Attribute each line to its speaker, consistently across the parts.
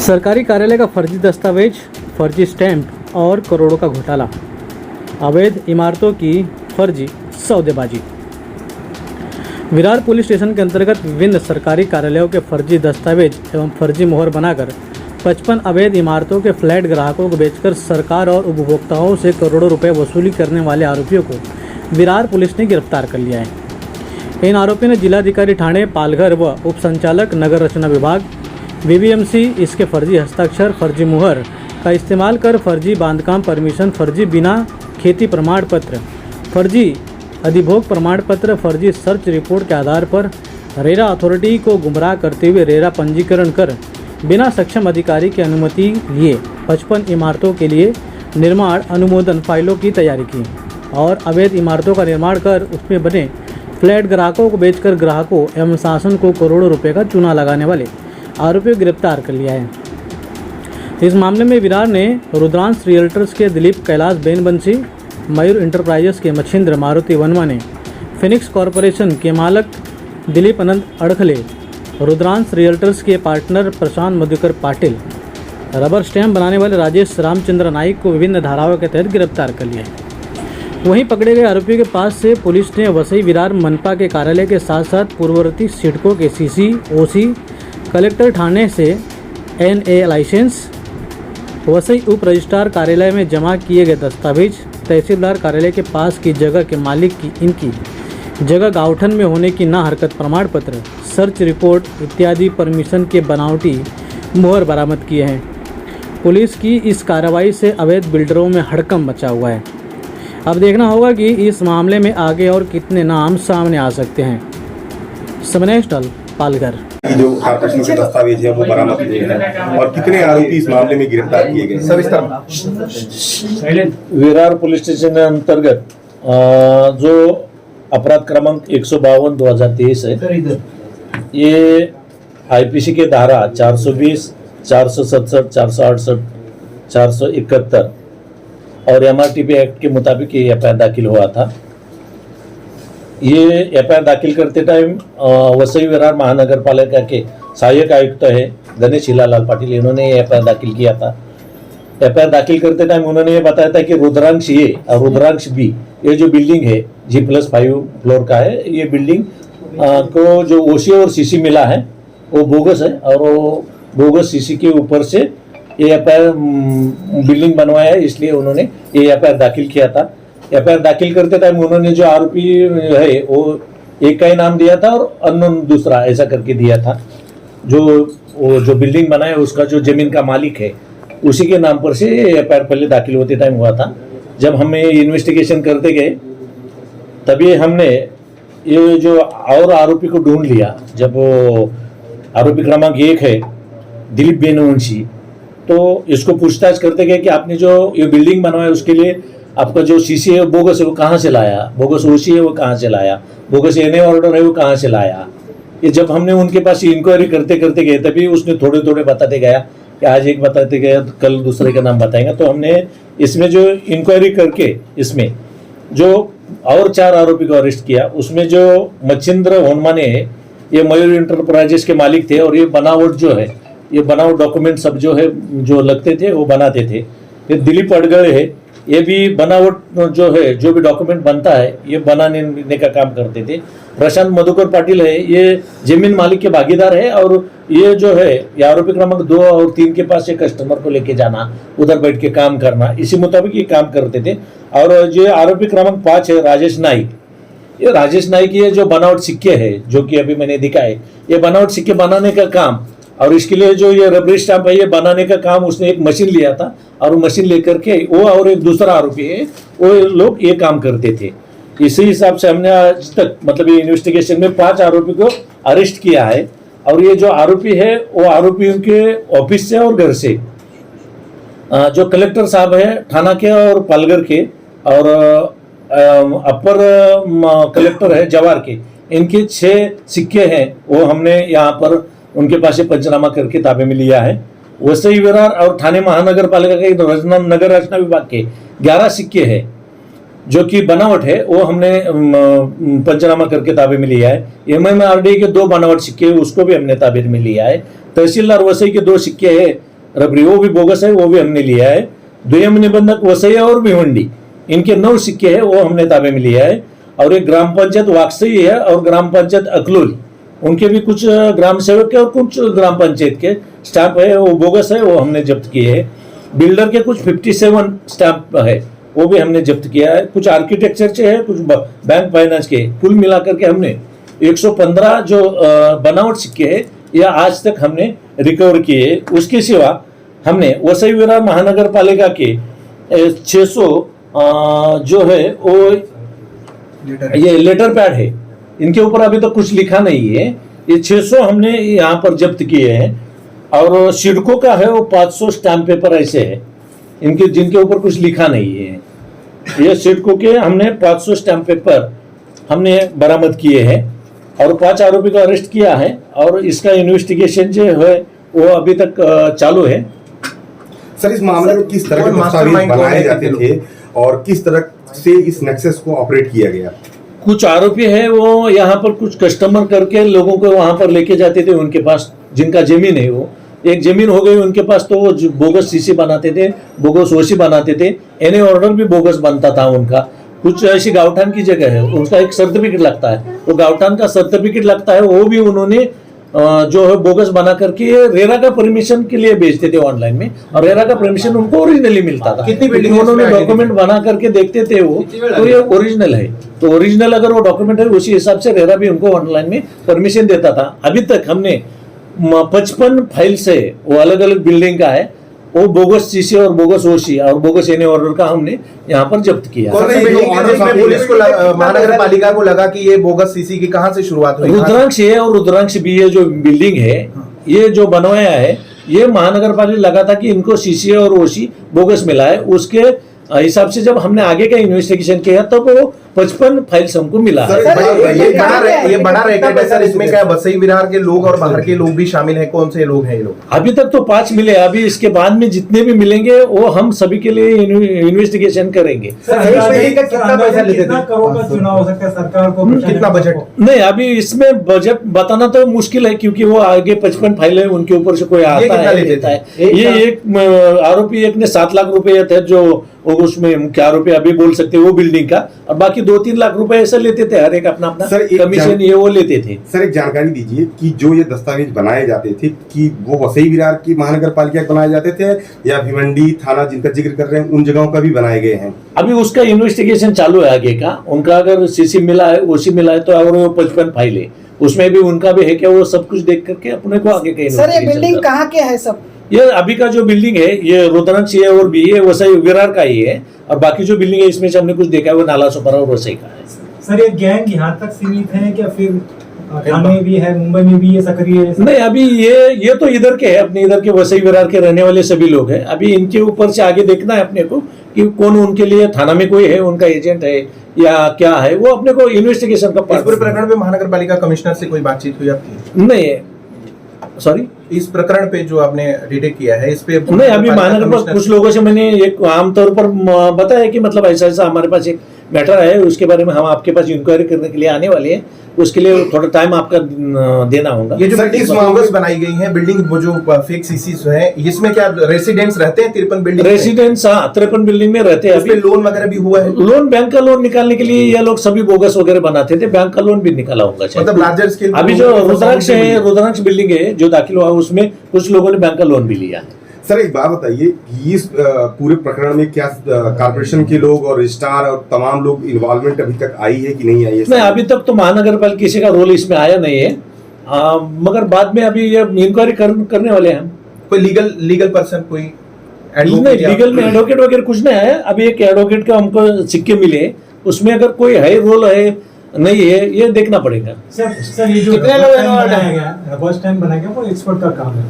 Speaker 1: सरकारी कार्यालय का फर्जी दस्तावेज, फर्जी स्टैंप और करोड़ों का घोटाला, अवैध इमारतों की फर्जी सौदेबाजी। विरार पुलिस स्टेशन के अंतर्गत विभिन्न सरकारी कार्यालयों के फर्जी दस्तावेज एवं फर्जी मोहर बनाकर 55 अवैध इमारतों के फ्लैट ग्राहकों को बेचकर सरकार और उपभोक्ताओं से करोड़ों रुपए वसूली करने वाले आरोपियों को विरार पुलिस ने गिरफ्तार कर लिया है। इन आरोपियों ने जिलाधिकारी ठाणे पालघर व उप संचालक नगर रचना विभाग बीबीएमसी इसके फर्जी हस्ताक्षर, फर्जी मुहर का इस्तेमाल कर फर्जी बांधकाम परमिशन, फर्जी बिना खेती प्रमाण पत्र, फर्जी अधिभोग प्रमाण पत्र, फर्जी सर्च रिपोर्ट के आधार पर रेरा अथॉरिटी को गुमराह करते हुए रेरा पंजीकरण कर बिना सक्षम अधिकारी की अनुमति लिए 55 इमारतों के लिए निर्माण अनुमोदन फाइलों की तैयारी की और अवैध इमारतों का निर्माण कर उसमें बने फ्लैट ग्राहकों को बेचकर ग्राहकों एवं शासन को करोड़ों रुपए का चूना लगाने वाले आरोपियों को गिरफ्तार कर लिया है। इस मामले में विरार ने रुद्रांश रियल्टर्स के दिलीप कैलाश बेनबंसी, मयूर इंटरप्राइजेस के मच्छिंद्र मारुति वर्मा ने, फिनिक्स कॉरपोरेशन के मालक दिलीप अनंत अड़खले, रुद्रांश रियल्टर्स के पार्टनर प्रशांत मधुकर पाटिल, रबर स्टैम्प बनाने वाले राजेश रामचंद्र नाइक को विभिन्न धाराओं के तहत गिरफ्तार कर लिया है। वहीं पकड़े गए आरोपियों के पास से पुलिस ने वसई विरार मनपा के कार्यालय के साथ साथ पूर्ववर्ती सिडको के सीसी, ओसी, कलेक्टर ठाणे से एनए लाइसेंस, वसई उप रजिस्ट्रार कार्यालय में जमा किए गए दस्तावेज, तहसीलदार कार्यालय के पास की जगह के मालिक की इनकी जगह गावठन में होने की ना हरकत प्रमाण पत्र, सर्च रिपोर्ट इत्यादि परमिशन के बनावटी मोहर बरामद किए हैं। पुलिस की इस कार्रवाई से अवैध बिल्डरों में हड़कंप मचा हुआ है। अब देखना होगा कि इस मामले में आगे और कितने नाम सामने आ सकते हैं। समनेस्टल पालघर
Speaker 2: जो कारपोरेशन के दस्तावेज है वो बरामद हुए हैं और कितने आरोपी इस मामले में गिरफ्तार किए गए?
Speaker 3: विरार पुलिस स्टेशन अंतर्गत जो अपराध क्रमांक 152/2023 है, ये आईपीसी के धारा 420, 467, 468, 471 और एमआरटीपी एक्ट के मुताबिक ये एफआईआर दाखिल हुआ था। ये एफआईआर दाखिल करते टाइम वसई विरार महानगर पालिका के सहायक आयुक्त है गणेश हिलालाल पाटिल, इन्होंने ये एफआईआर दाखिल किया था। एफआईआर दाखिल करते टाइम उन्होंने ये बताया था कि रुद्रांश ए और रुद्रांश बी, ये जो बिल्डिंग है G+5 फ्लोर का है, ये बिल्डिंग को जो ओसी और सीसी मिला है वो बोगस है और वो बोगस सीसी के ऊपर से ये एफआईआर बिल्डिंग बनवाया है, इसलिए उन्होंने ये एफआईआर दाखिल किया था। एफआईआर दाखिल करते टाइम उन्होंने जो आरोपी है वो एक का ही नाम दिया था और अननोन दूसरा ऐसा करके दिया था। जो बिल्डिंग बनाया उसका जो जमीन का मालिक है उसी के नाम पर से एफआईआर पहले दाखिल होते टाइम हुआ था। जब हमें इन्वेस्टिगेशन करते गए तभी हमने ये जो और आरोपी को ढूंढ लिया। जब आरोपी क्रमांक 1 है दिलीप बेनवंशी, तो इसको पूछताछ करते गए कि आपने जो ये बिल्डिंग बनवाया उसके लिए आपका जो सीसी है बोगस है वो कहाँ से लाया, बोगस ओसी है वो कहाँ से लाया, बोगस एनए ऑर्डर है वो कहाँ से लाया। ये जब हमने उनके पास इंक्वायरी करते करते गए तभी उसने थोड़े थोड़े बताते गया कि आज एक बताते गया कल दूसरे का नाम बताएंगे। तो हमने इसमें जो इंक्वायरी करके इसमें जो और 4 आरोपी को अरेस्ट किया, उसमें जो मच्छिंद्र वर्मा ने ये मयूर इंटरप्राइजेस के मालिक थे और ये बनावट जो है, ये बनावट डॉक्यूमेंट सब जो है जो लगते थे वो बनाते थे। फिर दिलीप अड़गड़े है, ये भी बनावट जो है जो भी डॉक्यूमेंट बनता है ये बनाने का काम करते थे। प्रशांत मधुकर पाटिल है, ये जमीन मालिक के भागीदार है और ये जो है ये आरोपी क्रमांक 2 और 3 के पास ये कस्टमर को लेके जाना, उधर बैठ के काम करना, इसी मुताबिक ये काम करते थे। और जो आरोपी क्रमांक 5 है राजेश नाइक, ये राजेश नाइक ये जो बनावट सिक्के है जो कि अभी मैंने दिखाए, ये बनावट सिक्के बनाने का काम और इसके लिए जो ये रबरी स्टाम्प है ये बनाने का काम उसने एक मशीन लिया था और मशीन लेकर के वो और एक दूसरा आरोपी है वो लोग ये काम करते थे। इसी हिसाब से हमने आज तक मतलब ये इन्वेस्टिगेशन में 5 आरोपी को अरेस्ट किया है और ये जो आरोपी है वो आरोपियों के ऑफिस से और घर से जो कलेक्टर साहब है थाना के और पालघर के और अपर कलेक्टर है जवार के, इनके 6 सिक्के हैं वो हमने यहाँ पर उनके पास से पंचनामा करके ताबे में लिया है। वसई विरार और ठाणे महानगर पालिका के नगर रचना विभाग के 11 सिक्के हैं जो कि बनावट है वो हमने पंचनामा करके ताबे में लिया है। एमएमआरडी के 2 बनावट सिक्के उसको भी हमने ताबे में लिया है। तहसीलदार वसई के 2 सिक्के हैं रबरी, वो भी बोगस है, वो भी हमने लिया है। द्वयम निबंधक वसैया और भिवंडी, इनके 9 सिक्के हैं, वो हमने ताबे में लिया है। और एक ग्राम पंचायत वाकसई है और ग्राम पंचायत अकलोली, उनके भी कुछ ग्राम सेवक के और कुछ ग्राम पंचायत के स्टाम्प है, वो बोगस है, वो हमने जब्त किए हैं। बिल्डर के कुछ 57 स्टाम्प है, वो भी हमने जब्त किया है। कुछ आर्किटेक्चर के है, कुछ बैंक फाइनेंस के, कुल मिलाकर के हमने 115 जो बनावट सिक्के हैं यह आज तक हमने रिकवर किए। उसके सिवा हमने वसई विरार महानगर पालिका के 600 जो है वो ये लेटर पैड है, इनके ऊपर अभी तो कुछ लिखा नहीं है, ये 600 हमने यहाँ पर जब्त किए हैं। और सिडको का है वो 500 स्टैम्प पेपर ऐसे है इनके, जिनके ऊपर कुछ लिखा नहीं है। ये सिडको के हमने 500 स्टैम्प पेपर हमने बरामद किए हैं और 5 आरोपी को अरेस्ट किया है और इसका इन्वेस्टिगेशन जो है वो अभी तक चालू है।
Speaker 2: सर, इस मामले में किस तरह के दस्तावेज बनाए जाते थे और किस तरह से इस नेक्सस को ऑपरेट किया गया?
Speaker 3: कुछ आरोपी है वो यहाँ पर कुछ कस्टमर करके लोगों को वहां पर लेके जाते थे, उनके पास जिनका जमीन है, वो एक जमीन हो गई उनके पास, तो वो बोगस सीसी बनाते थे, बोगस ओसी बनाते थे, एनए ऑर्डर भी बोगस बनता था उनका। कुछ ऐसी गावठान की जगह है, उसका एक सर्टिफिकेट लगता है, वो गावठान का सर्टिफिकेट लगता है, वो भी उन्होंने जो है बोगस बना करके रेरा का परमिशन के लिए भेजते थे ऑनलाइन में, और रेरा का परमिशन उनको ओरिजिनली मिलता था।
Speaker 4: कितनी बिल्डिंग
Speaker 3: उन्होंने डॉक्यूमेंट बना करके देखते थे वो, तो ये ओरिजिनल है, तो ओरिजिनल अगर वो डॉक्यूमेंट है उसी हिसाब से रेरा भी उनको ऑनलाइन में परमिशन देता था। अभी तक हमने 55 फाइल से वो अलग अलग बिल्डिंग का है, वो बोगस सीसी और बोगस ओसी और बोगस एनए ऑर्डर का हमने यहाँ पर जब्त किया।
Speaker 4: पुलिस को महानगर पालिका को लगा कि ये बोगस सीसी की कहाँ से शुरुआत हुई?
Speaker 3: रुद्रांश है और रुद्रांश बी ये जो बिल्डिंग है, ये जो बनवाया है, ये महानगर पालिका लगा था कि इनको सीसी और ओसी बोगस मिला है। उसके हिसाब से जब हमने आगे का इन्वेस्टिगेशन किया तब वो 55 फाइल्स हमको मिला है।
Speaker 4: ये बड़ा रैकेट है सर, इसमें क्या वसई विरार के लोग और बाहर के लोग भी शामिल हैं? कौन से लोग हैं ये लोग?
Speaker 3: अभी तक तो 5 मिले, अभी इसके बाद में जितने भी मिलेंगे वो हम सभी के लिए इन्वेस्टिगेशन करेंगे।
Speaker 4: कितना पैसा लेते थे?
Speaker 5: करोड़ का चुनाव हो सकता है, सरकार को
Speaker 4: कितना बजट?
Speaker 3: नहीं, अभी इसमें बजट बताना तो मुश्किल है, क्योंकि वो आगे 55 फाइल है, उनके ऊपर से कोई आता है लेता है। ये एक आरोपी एक ने 7 लाख रुपए थे, जो उसमें मुख्य आरोपी अभी बोल सकते हैं वो बिल्डिंग का, और बाकी 2-3 लाख रुपए ऐसा लेते थे, हर एक अपना अपना कमीशन ये वो लेते थे।
Speaker 2: सर, एक जानकारी दीजिए कि जो ये दस्तावेज बनाए जाते थे कि वो वसई विरार की महानगर पालिका बनाए जाते थे या भिवंडी थाना जिनका जिक्र कर रहे हैं उन जगहों का भी बनाए गए हैं?
Speaker 3: अभी उसका इन्वेस्टिगेशन चालू है आगे का। उनका अगर सीसी मिला है, ओसी मिला है, तो और वो 55 फाइल है, उसमें भी उनका भी है क्या, वो सब कुछ देख करके अपने को आगे का।
Speaker 6: सर, ये बिल्डिंग कहाँ के है सब?
Speaker 3: ये अभी का जो बिल्डिंग है ये रुद्रांश है और भी ये वसई विरार का ही है, और बाकी जो बिल्डिंग है इसमें से हमने कुछ देखा है वो नाला सोपारा और वसई का है।
Speaker 5: सर, ये गैंग यहाँ तक सीमित है क्या, फिर ठाणे में भी है, मुंबई में भी ये सक्रिय है?
Speaker 3: नहीं, अभी ये तो इधर के है, अपने इधर के वसई विरार के रहने वाले सभी लोग हैं। अभी इनके ऊपर से आगे देखना है अपने को कि कौन उनके लिए थाना में कोई है, उनका एजेंट है या क्या है, वो अपने को इन्वेस्टिगेशन का
Speaker 4: इस प्रकरण पे महानगर पालिका कमिश्नर से कोई बातचीत हुई आपकी?
Speaker 3: नहीं, सॉरी,
Speaker 4: इस प्रकरण पे जो आपने डिटेक्ट किया है इस पे
Speaker 3: नहीं, अभी महानगर पर कुछ लोगों से मैंने एक आमतौर पर बताया कि मतलब ऐसा ऐसा हमारे पास एक मैटर है, उसके बारे में हम आपके पास इंक्वायरी करने के लिए आने वाले हैं, उसके लिए थोड़ा टाइम आपका देना होगा।
Speaker 4: ये जो बिल्डिंग बनाई गई है, बिल्डिंग वो जो फेक सीसीज है, इसमें क्या रेसिडेंट्स रहते हैं? 53 बिल्डिंग
Speaker 3: रेसिडेंट्स 53 बिल्डिंग में रहते हैं।
Speaker 4: अभी लोन वगैरह भी हुआ है?
Speaker 3: लोन, बैंक का लोन निकालने के लिए ये लोग सभी बोगस वगैरह बनाते थे, बैंक का लोन भी निकाला होगा
Speaker 4: मतलब लार्जर स्केल।
Speaker 3: अभी जो रुद्रांश है, रुद्रांश बिल्डिंग है जो दाखिल हुआ, उसमें कुछ लोगों ने बैंक का लोन भी लिया है।
Speaker 2: सर, एक बात बताइए, इस पूरे प्रकरण में क्या कॉर्पोरेशन के लोग और रजिस्ट्रार और तमाम लोग इन्वॉल्वमेंट अभी तक आई है कि नहीं आई है?
Speaker 3: नहीं, अभी तक तो महानगर पालिका किसी का रोल इसमें आया नहीं है, मगर बाद में अभी ये इंक्वायरी करने वाले हैं।
Speaker 4: कोई लीगल पर्सन, कोई
Speaker 3: नहीं, लीगल में एडवोकेट वगैरह कुछ नहीं है। अभी एक एडवोकेट का हमको सिक्के मिले, उसमें अगर कोई है रोल है नहीं है, ये देखना पड़ेगा।
Speaker 5: सर, ये जो रबर स्टैम्प बनाया गया वो एक्सपर्ट का काम है,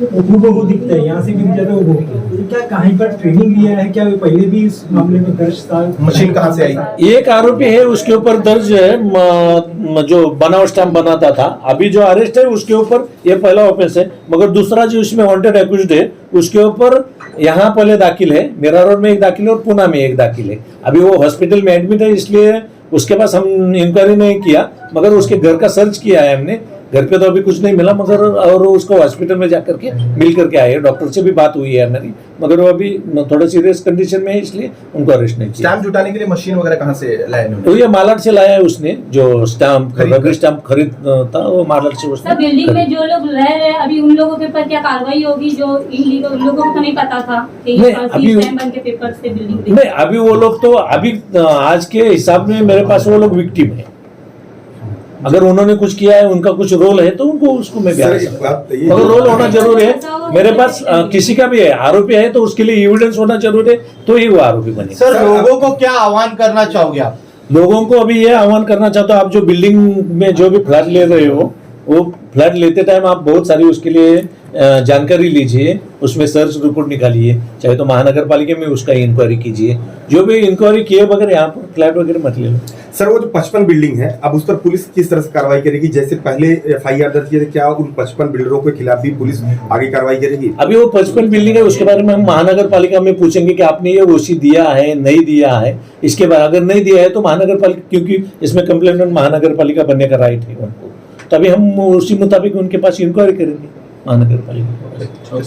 Speaker 5: वो दिखता है, यहाँ से भी जाता है वो दिखता है। क्या कहीं पर ट्रेनिंग लिया है क्या? पहले भी इस मामले में दर्ज था?
Speaker 4: मशीन कहाँ से आई?
Speaker 3: एक आरोपी है, उसके ऊपर दर्ज है, जो बनावट स्टैम्प बनाता था। अभी जो अरेस्ट है उसके ऊपर ये पहला ऑफेंस है, मगर दूसरा जो इसमें वांटेड एक्यूज्ड है उसके ऊपर यहाँ पहले दाखिल है, मीरा रोड में एक दाखिल है और पुणे में एक दाखिल है। अभी वो हॉस्पिटल में एडमिट है, इसलिए उसके पास हम इंक्वायरी नहीं किया, मगर उसके घर का सर्च किया है हमने, घर पे तो अभी कुछ नहीं मिला, मगर और उसको हॉस्पिटल में जाकर के मिल करके आए, डॉक्टर से भी बात हुई है मेरी, मगर वो अभी थोड़ा सीरियस कंडीशन में है, इसलिए उनको अरेस्ट नहीं किया।
Speaker 4: स्टैम्प जुटाने के लिए मशीन वगैरह कहाँ से लाए इन्होंने?
Speaker 3: तो ये मालाड से लाया है उसने, जो स्टैम्प रबरी स्टैम्प खरीद था वो मालाड से उसने
Speaker 7: सर बिल्डिंग में जो लोग रह रहे हैं अभी उन लोगों के ऊपर क्या कार्रवाई होगी? जो इनलीगल, उन लोगों को तो नहीं पता था कि
Speaker 3: नहीं,
Speaker 7: ये
Speaker 3: अभी-
Speaker 7: स्टैम्प बन के पेपर से बिल्डिंग
Speaker 3: नहीं, अभी वो लोग तो अभी आज के हिसाब में मेरे पास वो लोग विक्टिम है। अगर उन्होंने कुछ किया है, उनका कुछ रोल है, तो उनको उसको मैं
Speaker 2: सर,
Speaker 3: बयान
Speaker 2: एक बात
Speaker 3: सकता हूं।
Speaker 2: ये-
Speaker 3: मगर रोल होना जरूरी है। मेरे पास किसी का भी है, आरोपी है तो उसके लिए एविडेंस होना जरूरी है, तो ही वो आरोपी बने।
Speaker 8: सर लोगों को क्या आह्वान करना चाहोगे आप?
Speaker 3: लोगों को अभी ये आह्वान करना चाहता हूं, आप जो बिल्डिंग में जो भी फ्लैट ले रहे हो, वो फ्लैट लेते टाइम आप बहुत सारी उसके लिए जानकारी लीजिए, उसमें सर्च रिपोर्ट निकालिए, चाहे तो महानगर पालिका में उसका इंक्वायरी कीजिए। जो भी इंक्वायरी किए बगैर यहाँ पर फ्लैट वगैरह मत ले लो।
Speaker 2: सर वो जो 55 बिल्डिंग है, अब उस पर पुलिस किस तरह से कार्रवाई करेगी? जैसे पहले FIR दर्ज किए थे, क्या उन 55 बिल्डरों के खिलाफ भी पुलिस आगे कार्रवाई करेगी?
Speaker 3: अभी वो 55 बिल्डिंग है, उसके बारे में हम महानगर पालिका में पूछेंगे कि आपने ये ओसी दिया है, नहीं दिया है। इसके बाद अगर नहीं दिया है तो महानगर पालिका, क्योंकि इसमें कंप्लेनेंट महानगर पालिका बनने का राइट है उनको, तभी हम उसी मुताबिक उनके पास इंक्वायरी करेंगे महानगर पालिका।